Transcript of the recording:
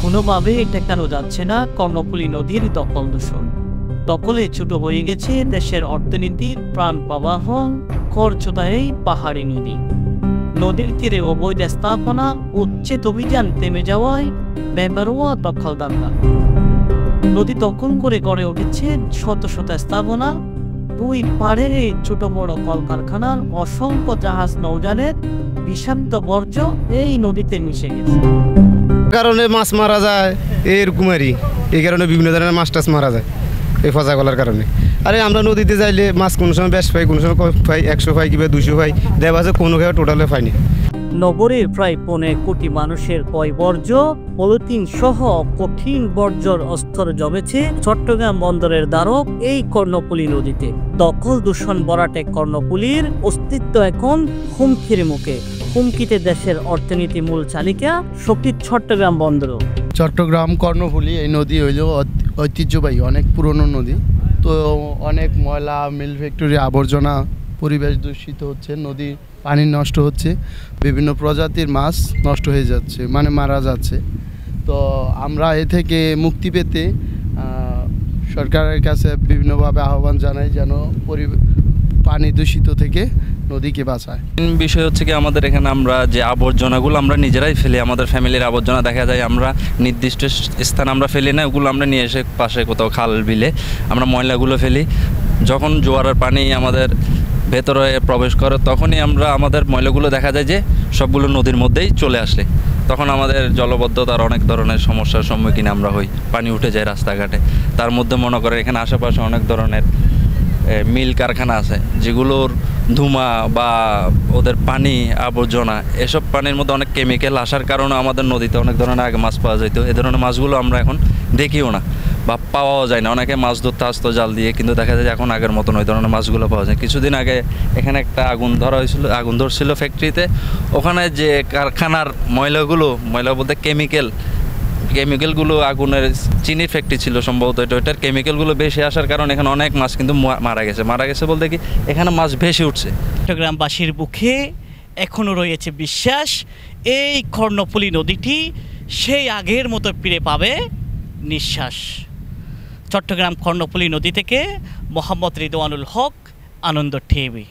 কোনোভাবে ঠেকানো যাচ্ছে না কর্ণফুলী নদীর দখল দূষণ। দখলে ছোট হয়ে গেছে দেশের অর্থনীতির প্রাণ প্রবাহ খরচদায়ী পাহাড়ি নদী। নদীর তীরে অবৈধ স্থাপনা, উচ্ছেদ অভিযান থেমে যাওয়ায় বেপরোয়া দখলদাররা। নদী দখল করে গড়ে উঠেছে শত শত স্থাপনা, দুই পাড়ে ছোট বড় কলকারখানার অসংখ্য জাহাজ নৌযানের বিষাক্ত বর্জ্য এই নদীতে মিশে গেছে। কারণে মাছ মারা যায় এরকমই, এই কারণে বিভিন্ন ধরনের মাছ টাছ মারা যায় এই ফজা গলার কারণে। আরে আমরা নদীতে যাইলে মাছ কোনো সময় বেশ পাই, কোনো সময় পাই 100 পাই কিংবা 200 পাই, দেওয়া আছে কোনো খেয়ে টোটালে পাইনি। নগরের প্রায় 15 কোটি মানুষের বর্জ্য, পলিথিন সহ কঠিন বর্জ্যর স্তর জমেছে চট্টগ্রাম বন্দরের দ্বারক এই কর্ণফুলী নদীতে। দখল দূষণ ভরাটে কর্ণফুলীর অস্তিত্ব এখন হুমকির মুখে। হুমকিতে দেশের অর্থনীতি মূল চালিকা শক্তি চট্টগ্রাম বন্দর। চট্টগ্রাম কর্ণফুলী এই নদী হইল ঐতিহ্যবাহী, অনেক পুরনো নদী। তো অনেক ময়লা, মিল ফ্যাক্টরি, আবর্জনা, পরিবেশ দূষিত হচ্ছে, নদী পানি নষ্ট হচ্ছে, বিভিন্ন প্রজাতির মাছ নষ্ট হয়ে যাচ্ছে, মানে মারা যাচ্ছে। তো আমরা এ থেকে মুক্তি পেতে সরকারের কাছে বিভিন্নভাবে আহ্বান জানাই যেন পানি দূষিত থেকে নদীকে বাঁচায়। বিষয় হচ্ছে কি, আমাদের এখানে আমরা যে আবর্জনাগুলো আমরা নিজেরাই ফেলি, আমাদের ফ্যামিলির আবর্জনা দেখা যায় আমরা নির্দিষ্ট স্থানে আমরা ফেলি না, ওগুলো আমরা নিয়ে এসে পাশে কোথাও খাল বিলে আমরা ময়লাগুলো ফেলি। যখন জোয়ারের পানি আমাদের ভেতরে প্রবেশ করে তখনই আমরা আমাদের ময়লাগুলো দেখা যায় যে সবগুলো নদীর মধ্যেই চলে আসে। তখন আমাদের জলবদ্ধতার অনেক ধরনের সমস্যার সম্মুখীন আমরা হই, পানি উঠে যায় রাস্তাঘাটে। তার মধ্যে মনে করে এখানে আশেপাশে অনেক ধরনের মিল কারখানা আছে, যেগুলোর ধোঁয়া বা ওদের পানি আবর্জনা, এসব পানির মধ্যে অনেক কেমিক্যাল আসার কারণে আমাদের নদীতে অনেক ধরনের আগে মাছ পাওয়া যেত, এ ধরনের মাছগুলো আমরা এখন দেখিও না বা পাওয়াও যায় না। অনেকে মাছ ধরতে আসতো জাল দিয়ে, কিন্তু দেখা যায় এখন আগের মতন ওই ধরনের মাছগুলো পাওয়া যায়। কিছুদিন আগে এখানে একটা আগুন ধরছিল ফ্যাক্টরিতে। ওখানে যে কারখানার ময়লা বলতে কেমিক্যালগুলো, আগুনের চিনির ফ্যাক্টরি ছিল সম্ভবত, ওইটার কেমিক্যালগুলো বেশি আসার কারণে এখানে অনেক মাছ কিন্তু মারা গেছে বলতে কি এখানে মাছ ভেসে উঠছে। চট্টগ্রামবাসীর বুকে এখনও রয়েছে বিশ্বাস, এই কর্ণফুলী নদীটি সেই আগের মতো ফিরে পাবে নিঃশ্বাস। চট্টগ্রাম কর্ণফুলী নদী থেকে মোহাম্মদ রিদওয়ানুল হক, আনন্দ টিভি।